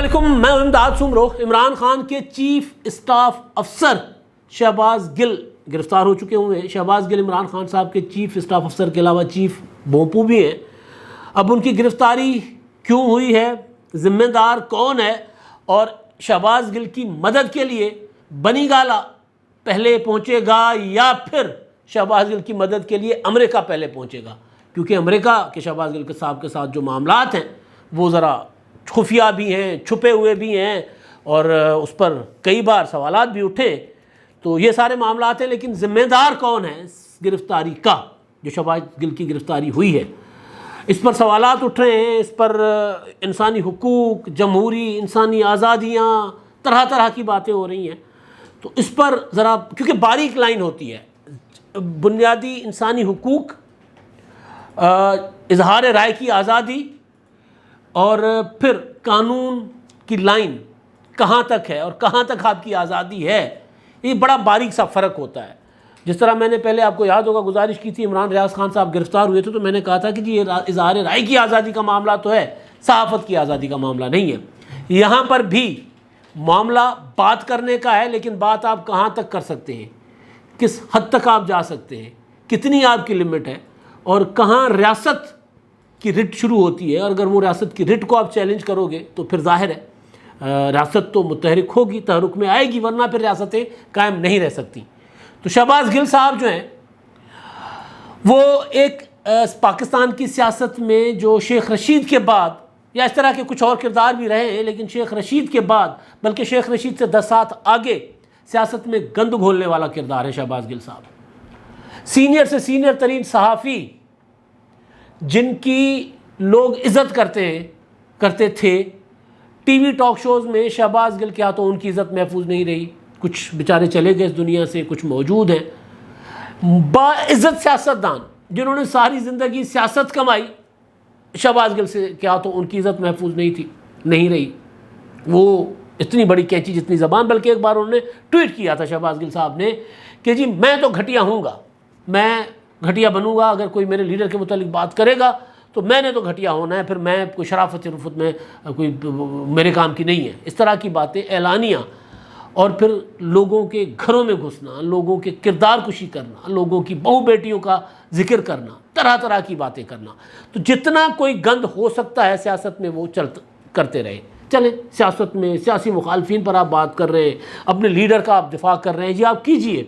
علیکم، میں امداد سمرو۔ عمران خان کے چیف اسٹاف افسر شہباز گل گرفتار ہو چکے ہوئے ہیں۔ شہباز گل عمران خان صاحب کے چیف اسٹاف افسر کے علاوہ چیف بھونپو بھی ہیں۔ اب ان کی گرفتاری کیوں ہوئی ہے، ذمہ دار کون ہے، اور شہباز گل کی مدد کے لیے بنی گالا پہلے پہنچے گا یا پھر شہباز گل کی مدد کے لیے امریکہ پہلے پہنچے گا، کیونکہ امریکہ کے شہباز گل صاحب کے ساتھ جو معاملات ہیں وہ ذرا خفیہ بھی ہیں، چھپے ہوئے بھی ہیں، اور اس پر کئی بار سوالات بھی اٹھے۔ تو یہ سارے معاملات ہیں، لیکن ذمہ دار کون ہے اس گرفتاری کا، جو شہباز گل کی گرفتاری ہوئی ہے؟ اس پر سوالات اٹھ رہے ہیں، اس پر انسانی حقوق، جمہوری انسانی آزادیاں، طرح طرح کی باتیں ہو رہی ہیں۔ تو اس پر ذرا، کیونکہ باریک لائن ہوتی ہے، بنیادی انسانی حقوق، اظہار رائے کی آزادی، اور پھر قانون کی لائن کہاں تک ہے اور کہاں تک آپ کی آزادی ہے، یہ بڑا باریک سا فرق ہوتا ہے۔ جس طرح میں نے پہلے آپ کو یاد ہوگا گزارش کی تھی، عمران ریاض خان صاحب گرفتار ہوئے تھے تو میں نے کہا تھا کہ جی یہ اظہار رائے کی آزادی کا معاملہ تو ہے، صحافت کی آزادی کا معاملہ نہیں ہے۔ یہاں پر بھی معاملہ بات کرنے کا ہے، لیکن بات آپ کہاں تک کر سکتے ہیں، کس حد تک آپ جا سکتے ہیں، کتنی آپ کی لمٹ ہے، اور کہاں ریاست کی رٹ شروع ہوتی ہے۔ اور اگر وہ ریاست کی رٹ کو آپ چیلنج کرو گے تو پھر ظاہر ہے ریاست تو متحرک ہوگی، تحرک میں آئے گی، ورنہ پھر ریاستیں قائم نہیں رہ سکتی۔ تو شہباز گل صاحب جو ہیں وہ ایک پاکستان کی سیاست میں جو شیخ رشید کے بعد، یا اس طرح کے کچھ اور کردار بھی رہے ہیں، لیکن شیخ رشید کے بعد، بلکہ شیخ رشید سے 10 سال آگے سیاست میں گند گھولنے والا کردار ہے شہباز گل صاحب۔ سینئر سے سینئر ترین صحافی جن کی لوگ عزت کرتے تھے، ٹی وی ٹاک شوز میں شہباز گل کے ہاتھوں ان کی عزت محفوظ نہیں رہی۔ کچھ بیچارے چلے گئے اس دنیا سے، کچھ موجود ہیں۔ باعزت سیاستدان جنہوں نے ساری زندگی سیاست کمائی، شہباز گل کے ہاتھوں ان کی عزت محفوظ نہیں رہی۔ وہ اتنی بڑی کینچی جتنی زبان، بلکہ ایک بار انہوں نے ٹویٹ کیا تھا شہباز گل صاحب نے کہ جی میں تو گھٹیا ہوں گا، میں گھٹیا بنوں گا، اگر کوئی میرے لیڈر کے متعلق بات کرے گا تو میں نے تو گھٹیا ہونا ہے، پھر میں کوئی شرافت رفت میں کوئی میرے کام کی نہیں ہے۔ اس طرح کی باتیں اعلانیہ، اور پھر لوگوں کے گھروں میں گھسنا، لوگوں کے کردار کشی کرنا، لوگوں کی بہو بیٹیوں کا ذکر کرنا، طرح طرح کی باتیں کرنا۔ تو جتنا کوئی گند ہو سکتا ہے سیاست میں وہ کرتے رہے۔ چلیں، سیاست میں سیاسی مخالفین پر آپ بات کر رہے ہیں، اپنے لیڈر کا آپ دفاع کر رہے ہیں، جی آپ کیجئے،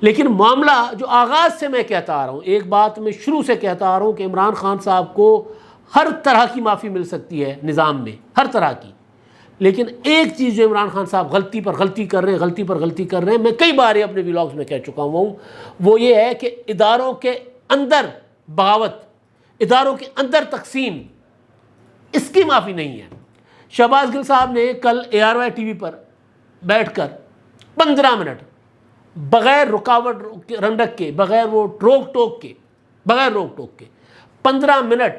لیکن معاملہ جو آغاز سے میں کہتا آ رہا ہوں، ایک بات میں شروع سے کہتا آ رہا ہوں کہ عمران خان صاحب کو ہر طرح کی معافی مل سکتی ہے نظام میں، ہر طرح کی، لیکن ایک چیز جو عمران خان صاحب غلطی پر غلطی کر رہے ہیں، میں کئی بار اپنے ویلاگز میں کہہ چکا ہوں، وہ یہ ہے کہ اداروں کے اندر بغاوت، اداروں کے اندر تقسیم، اس کی معافی نہیں ہے۔ شہباز گل صاحب نے کل ARY ٹی وی پر بیٹھ کر 15 منٹ بغیر رکاوٹ رنڈک کے، بغیر وہ روک ٹوک کے 15 منٹ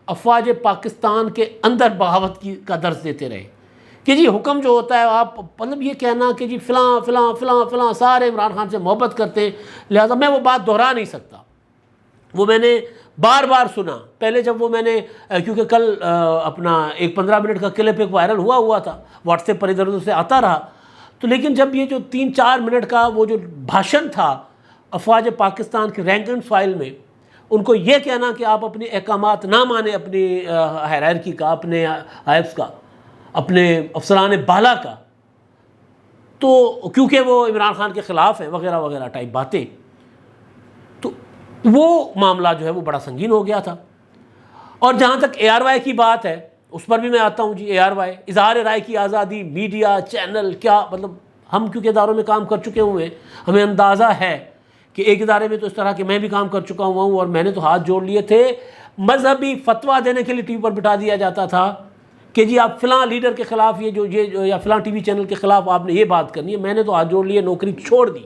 افواج پاکستان کے اندر بغاوت کا درس دیتے رہے کہ جی حکم جو ہوتا ہے، آپ مطلب یہ کہنا کہ جی فلاں فلاں فلاں فلاں سارے عمران خان سے محبت کرتے ہیں، لہذا میں وہ بات دہرا نہیں سکتا۔ وہ میں نے بار بار سنا، پہلے جب وہ میں نے، کیونکہ کل اپنا ایک 15 منٹ کا کلپ ایک وائرل ہوا تھا، واٹس ایپ پر ادھر ادھر سے آتا رہا، تو لیکن جب یہ جو 3-4 منٹ کا وہ جو بھاشن تھا افواج پاکستان کے رینک اینڈ فائل میں، ان کو یہ کہنا کہ آپ اپنے احکامات نہ مانیں، اپنی ہائرارکی کا، اپنے ہائبس کا، اپنے افسران بالا کا، تو کیونکہ وہ عمران خان کے خلاف ہیں وغیرہ وغیرہ ٹائپ باتیں، تو وہ معاملہ جو ہے وہ بڑا سنگین ہو گیا تھا۔ اور جہاں تک ARY کی بات ہے، اس پر بھی میں آتا ہوں۔ جی ARY، اظہار رائے کی آزادی، میڈیا، چینل، کیا مطلب، ہم کیونکہ اداروں میں کام کر چکے ہوئے ہیں، ہمیں اندازہ ہے کہ ایک ادارے میں تو اس طرح کہ میں بھی کام کر چکا ہوں، اور میں نے تو ہاتھ جوڑ لیے تھے، مذہبی فتویٰ دینے کے لیے ٹی وی پر بٹھا دیا جاتا تھا کہ جی آپ فلاں لیڈر کے خلاف یا فلاں ٹی وی چینل کے خلاف آپ نے یہ بات کرنی ہے، میں نے تو ہاتھ جوڑ لیے، نوکری چھوڑ دی،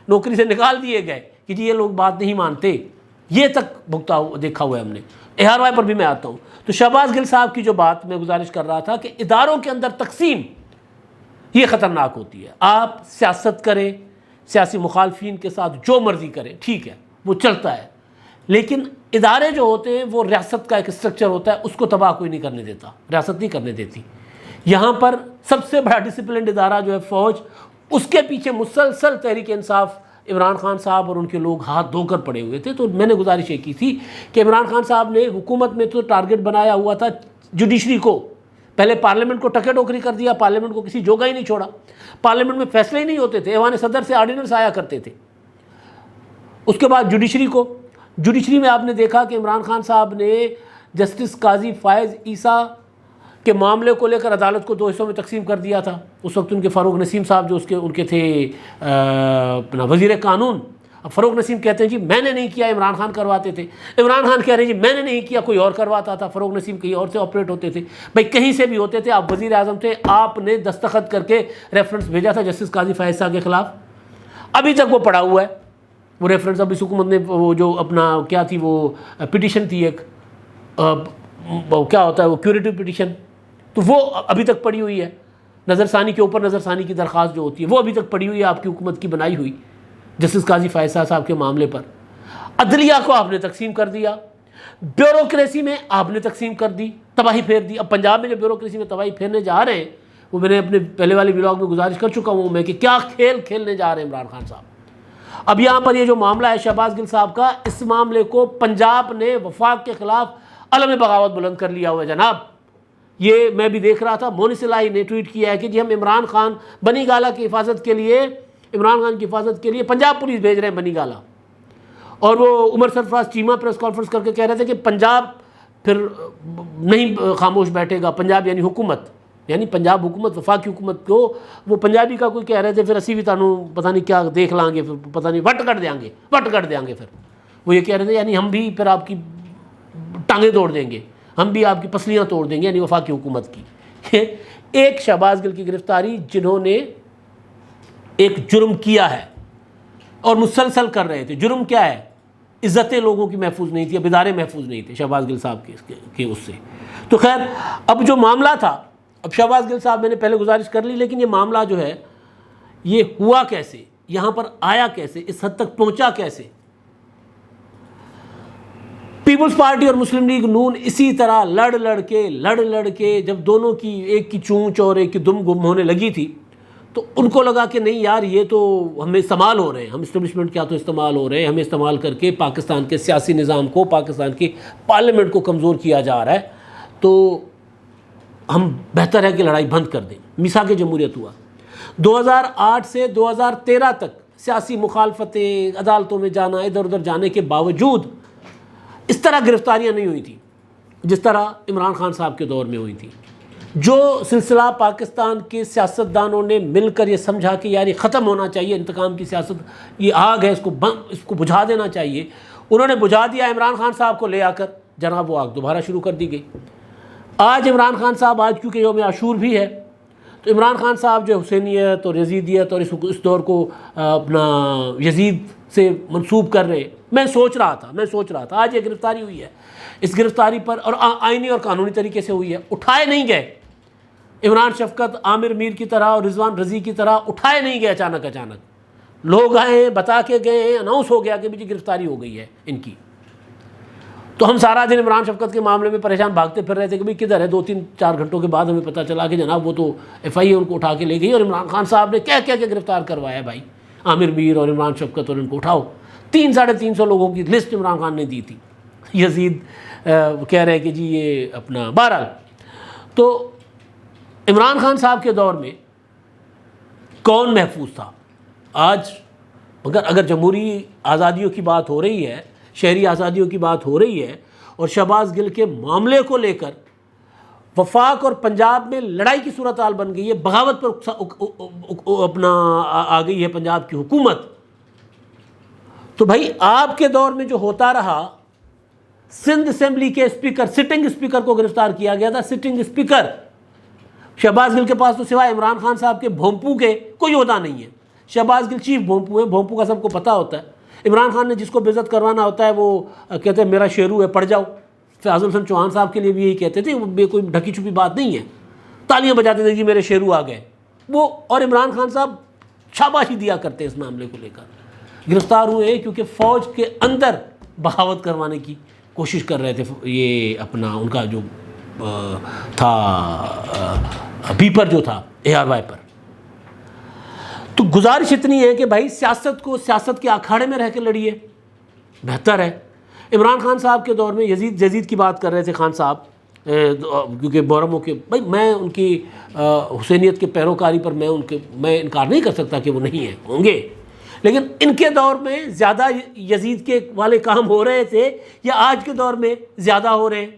نوکری سے نکال دیے گئے کہ جی یہ لوگ بات نہیں مانتے، یہ تک دیکھا ہوا ہے ہم نے۔ ARY پر بھی میں آتا ہوں۔ تو شہباز گل صاحب کی جو بات میں گزارش کر رہا تھا کہ اداروں کے اندر تقسیم یہ خطرناک ہوتی ہے۔ آپ سیاست کریں، سیاسی مخالفین کے ساتھ جو مرضی کریں، ٹھیک ہے، وہ چلتا ہے، لیکن ادارے جو ہوتے ہیں وہ ریاست کا ایک اسٹرکچر ہوتا ہے، اس کو تباہ کوئی نہیں کرنے دیتا، ریاست نہیں کرنے دیتی۔ یہاں پر سب سے بڑا ڈسپلنڈ ادارہ جو ہے فوج، اس کے پیچھے مسلسل تحریک انصاف عمران خان صاحب اور ان کے لوگ ہاتھ دھو کر پڑے ہوئے تھے۔ تو میں نے گزارش یہ کی تھی کہ عمران خان صاحب نے حکومت میں تو ٹارگٹ بنایا ہوا تھا جوڈیشری کو، پہلے پارلیمنٹ کو ٹکے ٹوکری کر دیا، پارلیمنٹ کو کسی جوگا ہی نہیں چھوڑا، پارلیمنٹ میں فیصلے ہی نہیں ہوتے تھے، ایوان صدر سے آرڈیننس آیا کرتے تھے۔ اس کے بعد جوڈیشری میں آپ نے دیکھا کہ عمران خان صاحب نے جسٹس قاضی فائز عیسیٰ کے معاملے کو لے کر عدالت کو 2 حصوں میں تقسیم کر دیا تھا۔ اس وقت ان کے فاروق نسیم صاحب جو ان کے تھے اپنا وزیر قانون، اب فاروق نسیم کہتے ہیں جی میں نے نہیں کیا، عمران خان کرواتے تھے، عمران خان کہہ رہے ہیں جی میں نے نہیں کیا، کوئی اور کرواتا تھا، فاروق نسیم کہیں اور سے آپریٹ ہوتے تھے۔ بھائی کہیں سے بھی ہوتے تھے، آپ وزیر اعظم تھے، آپ نے دستخط کر کے ریفرنس بھیجا تھا جسٹس قاضی فائز صاحب کے خلاف، ابھی تک وہ پڑا ہوا ہے وہ ریفرنس۔ اب اس حکومت نے وہ جو اپنا کیا تھی وہ پٹیشن تھی ایک کیا ہوتا ہے وہ کیوریٹو پٹیشن، تو وہ ابھی تک پڑی ہوئی ہے، نظر ثانی کے اوپر نظر ثانی کی درخواست جو ہوتی ہے وہ ابھی تک پڑی ہوئی ہے آپ کی حکومت کی بنائی ہوئی جسٹس قاضی فائز صاحب کے معاملے پر۔ عدلیہ کو آپ نے تقسیم کر دیا، بیوروکریسی میں آپ نے تقسیم کر دی، تباہی پھیر دی۔ اب پنجاب میں جو بیوروکریسی میں تباہی پھیرنے جا رہے ہیں وہ میں نے اپنے پہلے والے ولاگ میں گزارش کر چکا ہوں میں کہ کیا کھیل کھیلنے جا رہے ہیں عمران خان صاحب۔ اب یہاں پر یہ جو معاملہ ہے شہباز گل صاحب کا، اس معاملے کو پنجاب نے وفاق کے خلاف علم بغاوت بلند کر لیا ہوا ہے جناب۔ یہ میں بھی دیکھ رہا تھا، مونس الہی نے ٹویٹ کیا ہے کہ جی ہم عمران خان بنی گالہ کی حفاظت کے لیے، عمران خان کی حفاظت کے لیے پنجاب پولیس بھیج رہے ہیں بنی گالہ۔ اور وہ عمر سرفراز چیمہ پریس کانفرنس کر کے کہہ رہے تھے کہ پنجاب پھر نہیں خاموش بیٹھے گا، پنجاب یعنی حکومت، یعنی پنجاب حکومت، وفاقی حکومت کو وہ پنجابی کا کوئی کہہ رہے تھے، پھر اسی بھی تانوں پتہ نہیں کیا دیکھ لیں گے، پھر پتہ نہیں وٹ کر دیں گے پھر وہ یہ کہہ رہے تھے یعنی ہم بھی پھر آپ کی ٹانگیں توڑ دیں گے، ہم بھی آپ کی پسلیاں توڑ دیں گے، یعنی وفاقی حکومت کی۔ ایک شہباز گل کی گرفتاری جنہوں نے ایک جرم کیا ہے اور مسلسل کر رہے تھے، جرم کیا ہے؟ عزتیں لوگوں کی محفوظ نہیں تھی، اب ادارے محفوظ نہیں تھے شہباز گل صاحب کے اس سے۔ تو خیر اب جو معاملہ تھا، اب شہباز گل صاحب میں نے پہلے گزارش کر لی، لیکن یہ معاملہ جو ہے یہ ہوا کیسے، یہاں پر آیا کیسے، اس حد تک پہنچا کیسے؟ پیپلز پارٹی اور مسلم لیگ نون اسی طرح لڑ لڑ کے جب دونوں کی ایک کی چونچ اور ایک کی دم گم ہونے لگی تھی تو ان کو لگا کہ نہیں یار یہ تو ہمیں استعمال ہو رہے ہیں، ہم اسٹیبلشمنٹ کیا تو استعمال ہو رہے ہیں، ہمیں استعمال کر کے پاکستان کے سیاسی نظام کو، پاکستان کی پارلیمنٹ کو کمزور کیا جا رہا ہے، تو ہم بہتر ہے کہ لڑائی بند کر دیں۔ میثاق جمہوریت ہوا 2008 سے 2013 تک، سیاسی مخالفتیں، عدالتوں میں جانا، ادھر ادھر جانے کے باوجود اس طرح گرفتاریاں نہیں ہوئی تھیں جس طرح عمران خان صاحب کے دور میں ہوئی تھیں۔ جو سلسلہ پاکستان کے سیاستدانوں نے مل کر یہ سمجھا کہ یار یہ ختم ہونا چاہیے، انتقام کی سیاست یہ آگ ہے، اس کو بجھا دینا چاہیے، انہوں نے بجھا دیا عمران خان صاحب کو لے آ کر، جناب وہ آگ دوبارہ شروع کر دی گئی۔ آج عمران خان صاحب، آج کیونکہ یوم عاشور بھی ہے، تو عمران خان صاحب جو حسینیت اور یزیدیت اور اس دور کو اپنا یزید سے منسوب کر رہے، میں سوچ رہا تھا آج یہ گرفتاری ہوئی ہے، اس گرفتاری پر اور آئینی اور قانونی طریقے سے ہوئی ہے، اٹھائے نہیں گئے عمران شفقت، عامر میر کی طرح اور رضوان رضی کی طرح اٹھائے نہیں گئے اچانک لوگ آئے ہیں، بتا کے گئے ہیں، اناؤنس ہو گیا کہ بھی گرفتاری ہو گئی ہے ان کی۔ تو ہم سارا دن عمران شفقت کے معاملے میں پریشان بھاگتے پھر رہے تھے کہ بھئی کدھر ہے، 2-3-4 گھنٹوں کے بعد ہمیں پتہ چلا کہ جناب وہ تو ایف آئی اے ان کو اٹھا کے لے گئی، اور عمران خان صاحب نے کیا گرفتار کروایا بھائی، عامر میر اور عمران شفقت، اور ان کو اٹھاؤ۔ 300-350 لوگوں کی لسٹ عمران خان نے دی تھی، یزید کہہ رہے کہ جی یہ اپنا بہرحال۔ تو عمران خان صاحب کے دور میں کون محفوظ تھا؟ آج اگر جمہوری آزادیوں کی بات ہو رہی ہے، شہری آزادیوں کی بات ہو رہی ہے، اور شہباز گل کے معاملے کو لے کر وفاق اور پنجاب میں لڑائی کی صورتحال بن گئی ہے، بغاوت پر اپنا آ گئی ہے پنجاب کی حکومت، تو بھائی آپ کے دور میں جو ہوتا رہا، سندھ اسمبلی کے اسپیکر، سٹنگ اسپیکر کو گرفتار کیا گیا تھا، سٹنگ اسپیکر۔ شہباز گل کے پاس تو سوائے عمران خان صاحب کے بھونپو کے کوئی عہدہ نہیں ہے، شہباز گل چیف بھونپو ہیں، بھونپو کا سب کو پتہ ہوتا ہے۔ عمران خان نے جس کو بے عزت کروانا ہوتا ہے وہ کہتے ہیں میرا شیرو ہے پڑ جاؤ، فیاض حسن چوہان صاحب کے لیے بھی یہی کہتے تھے، وہ کوئی ڈھکی چھپی بات نہیں ہے، تالیاں بجاتے تھے جی میرے شیرو آ گئے وہ، اور عمران خان صاحب شاباشی دیا کرتے اس معاملے کو لے کر۔ گرفتار ہوئے کیونکہ فوج کے اندر بغاوت کروانے کی کوشش کر رہے تھے، یہ اپنا ان کا جو تھا بیپر جو تھا ARY پر. تو گزارش اتنی ہے کہ بھائی سیاست کو سیاست کے اکھاڑے میں رہ کے لڑیے، بہتر ہے. عمران خان صاحب کے دور میں یزید کی بات کر رہے تھے خان صاحب، کیونکہ محرموں کے بھائی میں ان کی حسینیت کے پیروکاری پر میں انکار نہیں کر سکتا کہ وہ نہیں ہیں، ہوں گے، لیکن ان کے دور میں زیادہ یزید کے والے کام ہو رہے تھے یا آج کے دور میں زیادہ ہو رہے ہیں؟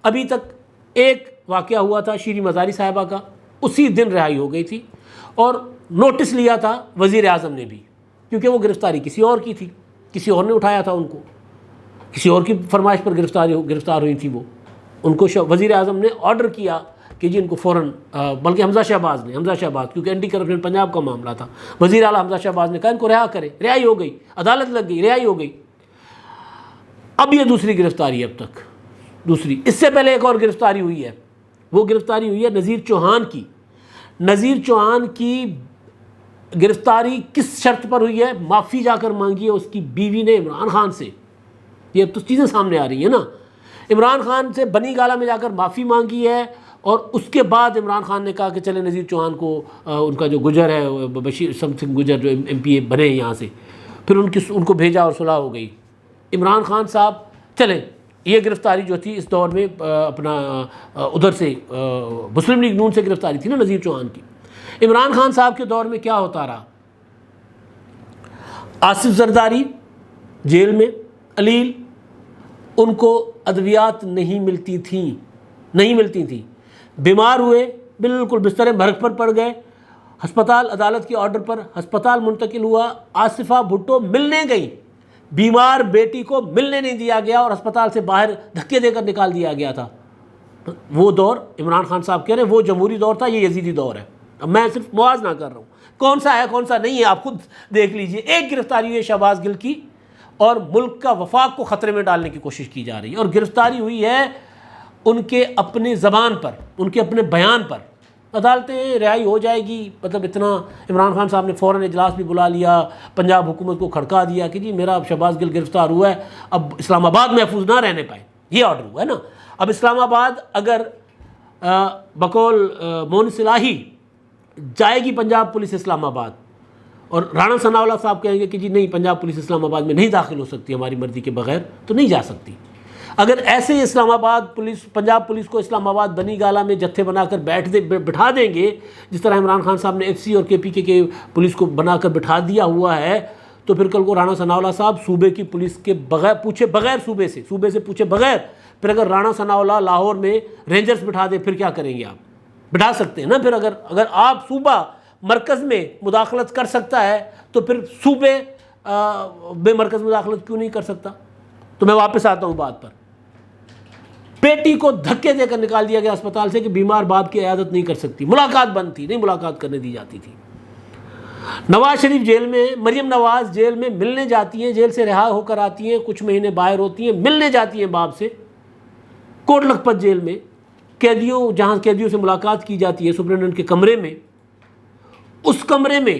ابھی تک ایک واقعہ ہوا تھا شیریں مزاری صاحبہ کا، اسی دن رہائی ہو گئی تھی، اور نوٹس لیا تھا وزیر اعظم نے بھی، کیونکہ وہ گرفتاری کسی اور کی تھی، کسی اور نے اٹھایا تھا ان کو، کسی اور کی فرمائش پر گرفتار ہوئی تھی وہ. ان کو وزیر اعظم نے آرڈر کیا کہ جی ان کو فوراً، بلکہ حمزہ شہباز کیونکہ اینٹی کرپشن پنجاب کا معاملہ تھا، وزیر اعلیٰ حمزہ شہباز نے کہا ان کو رہا کرے، رہائی ہو گئی، عدالت لگ گئی، رہائی ہو گئی. اب یہ دوسری گرفتاری ہے، اب تک دوسری. اس سے پہلے ایک اور گرفتاری ہوئی ہے، وہ گرفتاری ہوئی ہے نذیر چوہان کی. نذیر چوہان کی گرفتاری کس شرط پر ہوئی ہے؟ معافی جا کر مانگی ہے اس کی بیوی نے عمران خان سے. یہ اب تو چیزیں سامنے آ رہی ہیں نا. عمران خان سے بنی گالہ میں جا کر معافی مانگی ہے، اور اس کے بعد عمران خان نے کہا کہ چلے نذیر چوہان کو ان کا جو گجر ہے بشیر سم سنگھ گجر جو MPA بنے یہاں سے، پھر ان کو بھیجا اور صلح ہو گئی. عمران خان صاحب چلیں، یہ گرفتاری جو تھی اس دور میں اپنا ادھر سے مسلم لیگ نون سے گرفتاری تھی نا نذیر چوہان کی. عمران خان صاحب کے دور میں کیا ہوتا رہا؟ آصف زرداری جیل میں، علیل، ان کو ادویات نہیں ملتی تھیں، بیمار ہوئے، بالکل بستر مرگ پر پڑ گئے، ہسپتال عدالت کی آرڈر پر ہسپتال منتقل ہوا. آصفہ بھٹو ملنے گئی، بیمار بیٹی کو ملنے نہیں دیا گیا اور ہسپتال سے باہر دھکے دے کر نکال دیا گیا تھا. وہ دور عمران خان صاحب کہہ رہے ہیں وہ جمہوری دور تھا، یہ یزیدی دور ہے. اب میں صرف موازنہ کر رہا ہوں، کون سا ہے کون سا نہیں ہے آپ خود دیکھ لیجئے. ایک گرفتاری ہوئی ہے شہباز گل کی، اور ملک کا وفاق کو خطرے میں ڈالنے کی کوشش کی جا رہی ہے. اور گرفتاری ہوئی ہے ان کے اپنے زبان پر، ان کے اپنے بیان پر. عدالتیں رہائی ہو جائے گی، مطلب اتنا عمران خان صاحب نے فوراً اجلاس بھی بلا لیا، پنجاب حکومت کو کھڑکا دیا کہ جی میرا شہباز گل گرفتار ہوا ہے، اب اسلام آباد محفوظ نہ رہنے پائے، یہ آرڈر ہوا ہے نا. اب اسلام آباد اگر بقول مون صلاحی جائے گی پنجاب پولیس اسلام آباد، اور رانا ثناءاللہ صاحب کہیں گے کہ جی نہیں پنجاب پولیس اسلام آباد میں نہیں داخل ہو سکتی ہماری مرضی کے بغیر، تو نہیں جا سکتی. اگر ایسے ہی اسلام آباد پولیس، پنجاب پولیس کو اسلام آباد بنی گالہ میں جتھے بنا کر بٹھا دیں گے، جس طرح عمران خان صاحب نے FCA اور KPK کے پولیس کو بنا کر بٹھا دیا ہوا ہے، تو پھر کل کو رانا ثناءاللہ صاحب صوبے کی پولیس کے بغیر پوچھے بغیر صوبے سے پوچھے بغیر، پھر اگر رانا ثناءاللہ لاہور میں رینجرز بٹھا دیں، پھر کیا کریں گے آپ؟ بٹھا سکتے ہیں نا. پھر اگر آپ صوبہ مرکز میں مداخلت کر سکتا ہے تو پھر صوبے میں مرکز مداخلت کیوں نہیں کر سکتا؟ تو میں واپس آتا ہوں بات پر. بیٹی کو دھکے دے کر نکال دیا گیا اسپتال سے کہ بیمار باپ کی عیادت نہیں کر سکتی، ملاقات بند تھی، نہیں ملاقات کرنے دی جاتی تھی. نواز شریف جیل میں، مریم نواز جیل میں ملنے جاتی ہیں، جیل سے رہا ہو کر آتی ہیں، کچھ مہینے باہر ہوتی ہیں، ملنے جاتی ہیں باپ سے. کوٹ لکھپت جیل میں جہاں قیدیوں سے ملاقات کی جاتی ہے سپرنٹینڈنٹ کے کمرے میں، اس کمرے میں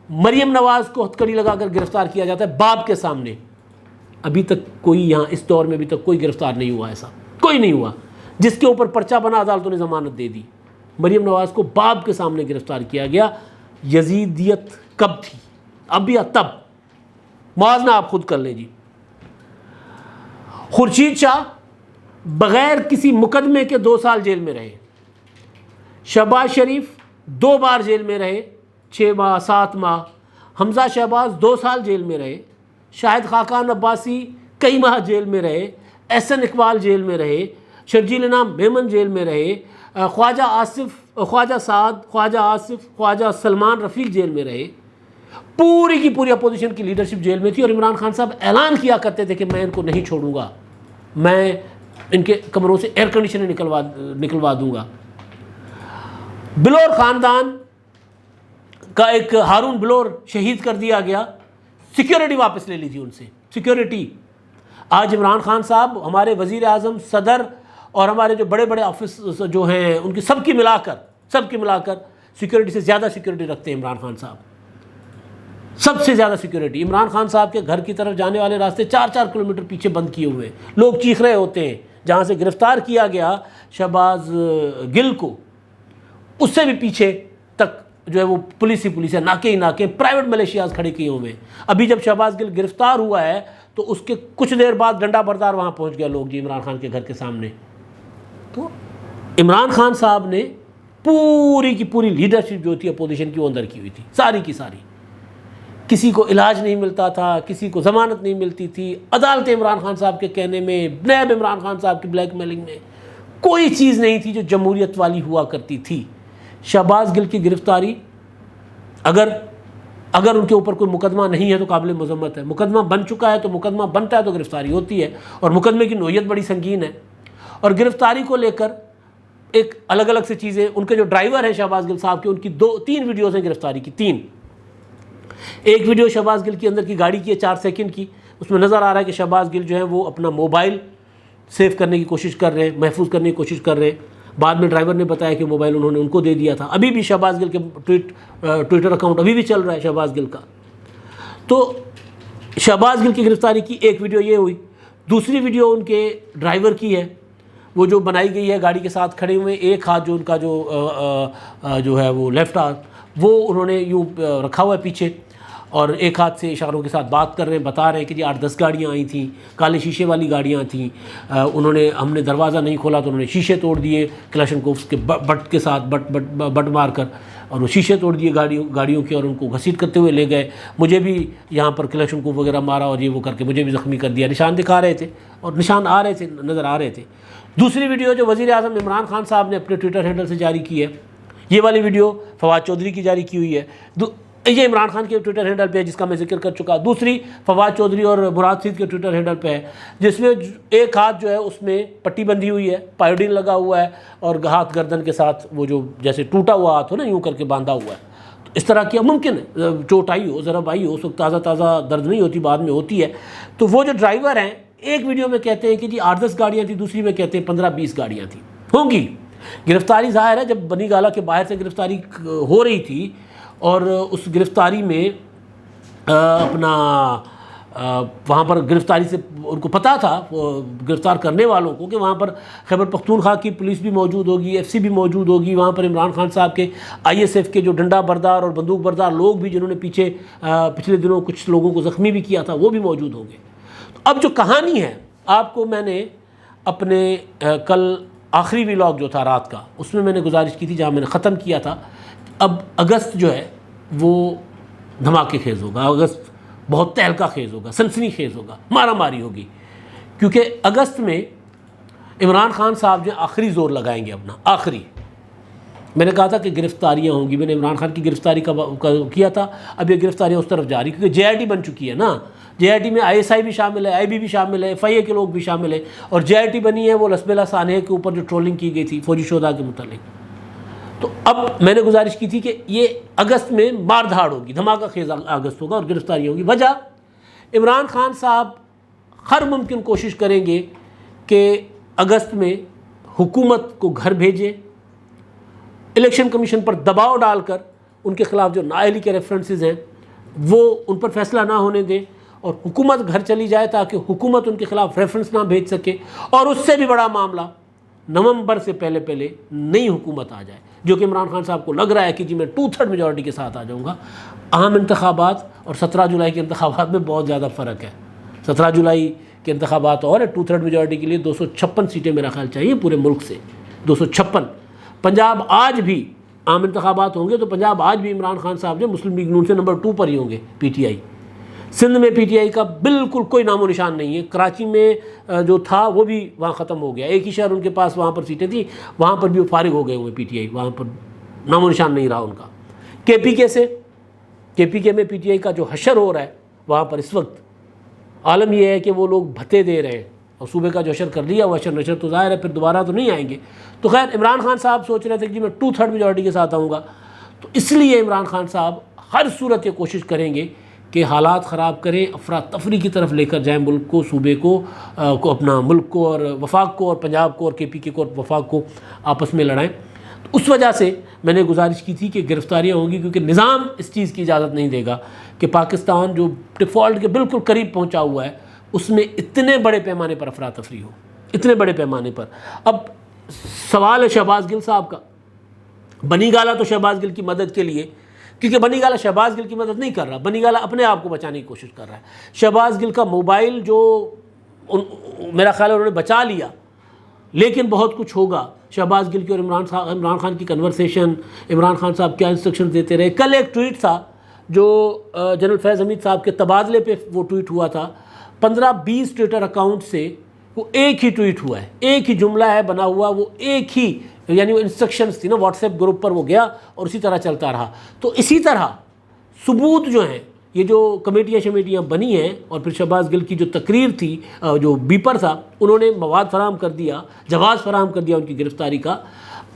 مریم نواز کو ہتھکڑی لگا کر گرفتار کیا جاتا ہے باپ کے سامنے. ابھی تک کوئی یہاں اس دور میں ابھی تک کوئی گرفتار نہیں ہوا، ایسا کوئی نہیں ہوا. جس کے اوپر پرچہ بنا عدالتوں نے ضمانت دے دی. مریم نواز کو باپ کے سامنے گرفتار کیا گیا. یزیدیت کب تھی؟ اب یا تب؟ موازنہ آپ خود کر لیں جی. خورشید شاہ بغیر کسی مقدمے کے 2 سال جیل میں رہے. شہباز شریف 2 بار جیل میں رہے، 6 ماہ 7 ماہ. حمزہ شہباز 2 سال جیل میں رہے. شاہد خاقان عباسی کئی ماہ جیل میں رہے. احسن اقبال جیل میں رہے. شرجیل انعام میمن جیل میں رہے. خواجہ سعد، خواجہ آصف، خواجہ سلمان رفیق جیل میں رہے. پوری کی پوری اپوزیشن کی لیڈرشپ جیل میں تھی، اور عمران خان صاحب اعلان کیا کرتے تھے کہ میں ان کو نہیں چھوڑوں گا، میں ان کے کمروں سے ایئر کنڈیشنر نکلوا دوں گا. بلور خاندان کا ایک ہارون بلور شہید کر دیا گیا. سیکیورٹی واپس لے لی تھی ان سے، سیکیورٹی. آج عمران خان صاحب ہمارے وزیر اعظم، صدر اور ہمارے جو بڑے بڑے آفس جو ہیں ان کی سب کی ملا کر سیکیورٹی سے زیادہ سیکیورٹی رکھتے ہیں عمران خان صاحب. سب سے زیادہ سیکیورٹی. عمران خان صاحب کے گھر کی طرف جانے والے راستے 4-4 کلومیٹر پیچھے بند کیے ہوئے ہیں. لوگ چیخ رہے ہوتے ہیں جہاں سے گرفتار کیا گیا شہباز گل کو، اس سے بھی پیچھے تک جو ہے وہ پولیس ہے، ناکے ہی ناکے، پرائیویٹ ملیشیاز کھڑے کیے ہوئے ہیں۔ ابھی جب شہباز گل گرفتار ہوا ہے تو اس کے کچھ دیر بعد ڈنڈا بردار وہاں پہنچ گیا لوگ جی عمران خان کے گھر کے سامنے۔ تو عمران خان صاحب نے پوری کی پوری لیڈرشپ جو تھی اپوزیشن کی وہ اندر کی ہوئی تھی، ساری کی ساری۔ کسی کو علاج نہیں ملتا تھا، کسی کو ضمانت نہیں ملتی تھی، عدالت عمران خان صاحب کے کہنے میں، نیب عمران خان صاحب کی بلیک میلنگ میں کوئی چیز نہیں تھی جو جمہوریت والی ہوا کرتی تھی۔ شہباز گل کی گرفتاری اگر ان کے اوپر کوئی مقدمہ نہیں ہے تو قابل مذمت ہے، مقدمہ بن چکا ہے تو مقدمہ بنتا ہے تو گرفتاری ہوتی ہے، اور مقدمے کی نوعیت بڑی سنگین ہے۔ اور گرفتاری کو لے کر ایک الگ الگ سے چیزیں، ان کے جو ڈرائیور ہیں شہباز گل صاحب کے، ان کی 3 ویڈیوز ہیں گرفتاری کی، 3۔ ایک ویڈیو شہباز گل کی اندر کی گاڑی کی ہے 4 سیکنڈ کی، اس میں نظر آ رہا ہے کہ شہباز گل جو ہے وہ اپنا موبائل سیو کرنے کی کوشش کر رہے ہیں، محفوظ کرنے کی کوشش کر رہے ہیں۔ بعد میں ڈرائیور نے بتایا کہ موبائل انہوں نے ان کو دے دیا تھا۔ ابھی بھی شہباز گل کے ٹویٹر اکاؤنٹ ابھی بھی چل رہا ہے شہباز گل کا۔ تو شہباز گل کی گرفتاری کی ایک ویڈیو یہ ہوئی۔ دوسری ویڈیو ان کے ڈرائیور کی ہے، وہ جو بنائی گئی ہے گاڑی کے ساتھ کھڑے ہوئے، ایک ہاتھ جو ان کا جو ہے وہ لیفٹ ہاتھ وہ انہوں نے یوں رکھا ہوا ہے پیچھے، اور ایک ہاتھ سے اشاروں کے ساتھ بات کر رہے ہیں، بتا رہے ہیں کہ جی 8-10 گاڑیاں آئی تھیں، کالے شیشے والی گاڑیاں تھیں، ہم نے دروازہ نہیں کھولا تو انہوں نے شیشے توڑ دیے کلاشنکوف کے بٹ کے ساتھ، بٹ مار کر، اور وہ شیشے توڑ دیے گاڑیوں کے، اور ان کو گھسیٹ کرتے ہوئے لے گئے۔ مجھے بھی یہاں پر کلاشنکوف وغیرہ مارا اور یہ وہ کر کے مجھے بھی زخمی کر دیا، نشان دکھا رہے تھے اور نشان آ رہے تھے، نظر آ رہے تھے۔ دوسری ویڈیو جو وزیر اعظم عمران خان صاحب نے اپنے ٹویٹر ہینڈل سے جاری کی ہے، یہ والی ویڈیو فواد چودھری کی جاری کی ہوئی ہے، یہ عمران خان کے ٹویٹر ہینڈل پہ ہے جس کا میں ذکر کر چکا۔ دوسری فواد چودھری اور مراد سید کے ٹویٹر ہینڈل پہ ہے، جس میں ایک ہاتھ جو ہے اس میں پٹی بندھی ہوئی ہے، پائیوڈین لگا ہوا ہے، اور ہاتھ گردن کے ساتھ وہ جو جیسے ٹوٹا ہوا ہاتھ ہو نا، یوں کر کے باندھا ہوا ہے۔ تو اس طرح کیا ممکن ہے چوٹ آئی ہو، ضرب آئی ہو، اس وقت تازہ درد نہیں ہوتی، بعد میں ہوتی ہے۔ تو وہ جو ڈرائیور ہیں، ایک ویڈیو میں کہتے ہیں کہ جی 8-10 گاڑیاں تھیں، دوسری میں کہتے ہیں 15-20 گاڑیاں تھیں، ہوں گی۔ گرفتاری ظاہر ہے جب بنی گالہ کے باہر سے گرفتاری ہو رہی تھی، اور اس گرفتاری میں وہاں پر گرفتاری سے ان کو پتہ تھا گرفتار کرنے والوں کو کہ وہاں پر خیبر پختونخوا کی پولیس بھی موجود ہوگی، ایف سی بھی موجود ہوگی، وہاں پر عمران خان صاحب کے ISF کے جو ڈنڈا بردار اور بندوق بردار لوگ بھی جنہوں نے پچھلے دنوں کچھ لوگوں کو زخمی بھی کیا تھا، وہ بھی موجود ہوں گے۔ تو اب جو کہانی ہے، آپ کو میں نے اپنے کل آخری ولاگ جو تھا رات کا، اس میں نے گزارش کی تھی جہاں میں نے ختم کیا تھا، اب اگست جو ہے وہ دھماکے خیز ہوگا، اگست بہت تہلکہ خیز ہوگا، سنسنی خیز ہوگا، مارا ماری ہوگی، کیونکہ اگست میں عمران خان صاحب جو آخری زور لگائیں گے اپنا آخری۔ میں نے کہا تھا کہ گرفتاریاں ہوں گی، میں نے عمران خان کی گرفتاری کا کیا تھا، اب یہ گرفتاریاں اس طرف جاری، کیونکہ JIT بن چکی ہے نا، JIT میں ISI بھی شامل ہے، IB بھی شامل ہے، FIA کے لوگ بھی شامل ہیں، اور JIT بنی ہے وہ لسبیلا سانحہ کے اوپر جو ٹرولنگ کی گئی تھی فوجی شہداء کے متعلق۔ تو اب میں نے گزارش کی تھی کہ یہ اگست میں مار دھاڑ ہوگی، دھماکہ خیز اگست ہوگا اور گرفتاری ہوگی۔ وجہ عمران خان صاحب ہر ممکن کوشش کریں گے کہ اگست میں حکومت کو گھر بھیجیں، الیکشن کمیشن پر دباؤ ڈال کر ان کے خلاف جو نااہلی کے ریفرنسز ہیں وہ ان پر فیصلہ نہ ہونے دیں، اور حکومت گھر چلی جائے تاکہ حکومت ان کے خلاف ریفرنس نہ بھیج سکے، اور اس سے بھی بڑا معاملہ نومبر سے پہلے نئی حکومت آ جائے، جو کہ عمران خان صاحب کو لگ رہا ہے کہ جی میں 2/3 میجورٹی کے ساتھ آ جاؤں گا۔ عام انتخابات اور 17 جولائی کے انتخابات میں بہت زیادہ فرق ہے۔ 17 جولائی کے انتخابات اور ہے، 2/3 میجورٹی کے لیے 256 سیٹیں میرا خیال چاہیے پورے ملک سے، 256۔ پنجاب آج بھی عام انتخابات ہوں گے تو پنجاب آج بھی عمران خان صاحب جو مسلم لیگ نون سے نمبر 2 پر ہی ہوں گے، PTI۔ سندھ میں PTI کا بالکل کوئی نام و نشان نہیں ہے، کراچی میں جو تھا وہ بھی وہاں ختم ہو گیا، ایک ہی شہر ان کے پاس وہاں پر سیٹیں تھیں، وہاں پر بھی وہ فارغ ہو گئے ہوئے PTI، وہاں پر نام و نشان نہیں رہا ان کا۔ KPK میں PTI کا جو حشر ہو رہا ہے وہاں پر اس وقت عالم یہ ہے کہ وہ لوگ بھتے دے رہے ہیں، اور صوبے کا جو حشر کر لیا وہ حشر نشر تو ظاہر ہے پھر دوبارہ تو نہیں آئیں گے۔ تو خیر عمران خان صاحب سوچ رہے تھے کہ جی میں 2/3 میجورٹی کے ساتھ آؤں گا، تو اس لیے عمران خان صاحب ہر صورت یہ کوشش کریں گے کہ حالات خراب کریں، افراتفری کی طرف لے کر جائیں ملک کو، صوبے کو اپنا ملک کو اور وفاق کو، اور پنجاب کو اور KPK کو اور وفاق کو آپس میں لڑائیں۔ تو اس وجہ سے میں نے گزارش کی تھی کہ گرفتاریاں ہوں گی، کیونکہ نظام اس چیز کی اجازت نہیں دے گا کہ پاکستان جو ڈیفالٹ کے بالکل قریب پہنچا ہوا ہے اس میں اتنے بڑے پیمانے پر افراتفری ہو۔ اتنے بڑے پیمانے پر۔ اب سوال ہے شہباز گل صاحب کا، بنی گالہ تو شہباز گل کی مدد کے لیے، کیونکہ بنی گالہ شہباز گل کی مدد نہیں کر رہا، بنی گالہ اپنے آپ کو بچانے کی کوشش کر رہا ہے۔ شہباز گل کا موبائل جو میرا خیال ہے انہوں نے بچا لیا، لیکن بہت کچھ ہوگا۔ شہباز گل کی اور عمران خان کی کنورسیشن، عمران خان صاحب کیا انسٹرکشن دیتے رہے۔ کل ایک ٹویٹ تھا جو جنرل فیض حمید صاحب کے تبادلے پہ وہ ٹویٹ ہوا تھا، 15-20 ٹویٹر اکاؤنٹ سے وہ ایک ہی ٹویٹ ہوا ہے، ایک ہی جملہ ہے بنا ہوا، وہ ایک ہی، یعنی وہ انسٹرکشنز تھی نا، واٹس ایپ گروپ پر وہ گیا اور اسی طرح چلتا رہا۔ تو اسی طرح ثبوت جو ہیں، یہ جو کمیٹیاں بنی ہیں، اور پھر شہباز گل کی جو تقریر تھی، جو بیپر تھا، انہوں نے مواد فراہم کر دیا، جواز فراہم کر دیا ان کی گرفتاری کا۔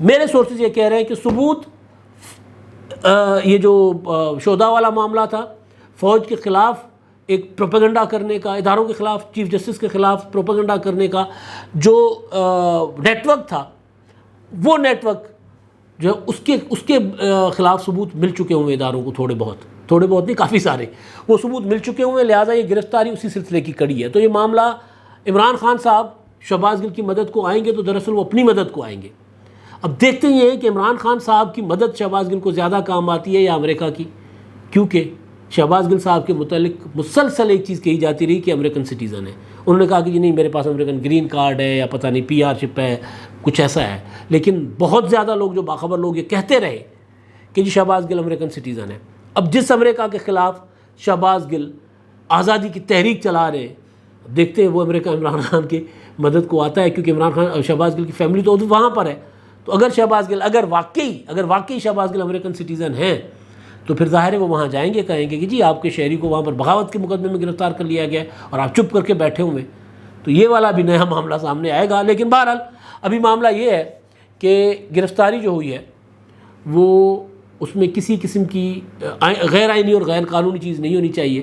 میرے سورسز یہ کہہ رہے ہیں کہ ثبوت، یہ جو شہداء والا معاملہ تھا، فوج کے خلاف ایک پروپیگنڈا کرنے کا، اداروں کے خلاف، چیف جسٹس کے خلاف پروپیگنڈا کرنے کا جو نیٹ ورک تھا، وہ نیٹ ورک جو اس کے خلاف ثبوت مل چکے ہوئے اداروں کو، تھوڑے بہت نہیں، کافی سارے وہ ثبوت مل چکے ہوئے ہیں، لہٰذا یہ گرفتاری اسی سلسلے کی کڑی ہے۔ تو یہ معاملہ، عمران خان صاحب شہباز گل کی مدد کو آئیں گے تو دراصل وہ اپنی مدد کو آئیں گے۔ اب دیکھتے ہی ہیں کہ عمران خان صاحب کی مدد شہباز گل کو زیادہ کام آتی ہے یا امریکہ کی، کیونکہ شہباز گل صاحب کے متعلق مسلسل ایک چیز کہی جاتی رہی کہ امریکن سٹیزن ہے۔ انہوں نے کہا کہ جی نہیں، میرے پاس امریکن گرین کارڈ ہے یا پتہ نہیں پی آر شپ ہے، کچھ ایسا ہے، لیکن بہت زیادہ لوگ، جو باخبر لوگ، یہ کہتے رہے کہ جی شہباز گل امریکن سٹیزن ہے۔ اب جس امریکہ کے خلاف شہباز گل آزادی کی تحریک چلا رہے ہیں، دیکھتے ہیں وہ امریکہ عمران خان کی مدد کو آتا ہے، کیونکہ عمران خان، شہباز گل کی فیملی تو وہاں پر ہے۔ تو اگر شہباز گل، اگر واقعی شہباز گل امریکن سٹیزن ہیں، تو پھر ظاہر ہے وہ وہاں جائیں گے، کہیں گے کہ جی آپ کے شہری کو وہاں پر بغاوت کے مقدمے میں گرفتار کر لیا گیا اور آپ چپ کر کے بیٹھے ہوئے۔ تو یہ والا بھی نیا معاملہ سامنے آئے گا۔ لیکن بہرحال ابھی معاملہ یہ ہے کہ گرفتاری جو ہوئی ہے وہ، اس میں کسی قسم کی غیر آئینی اور غیر قانونی چیز نہیں ہونی چاہیے،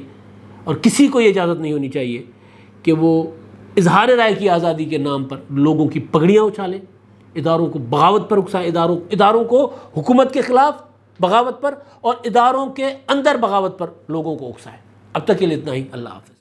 اور کسی کو یہ اجازت نہیں ہونی چاہیے کہ وہ اظہار رائے کی آزادی کے نام پر لوگوں کی پگڑیاں اچھالیں، اداروں کو بغاوت پر اکسائیں، اداروں کو حکومت کے خلاف بغاوت پر اور اداروں کے اندر بغاوت پر لوگوں کو اکسائیں۔ اب تک کے لیے اتنا ہی، اللہ حافظ۔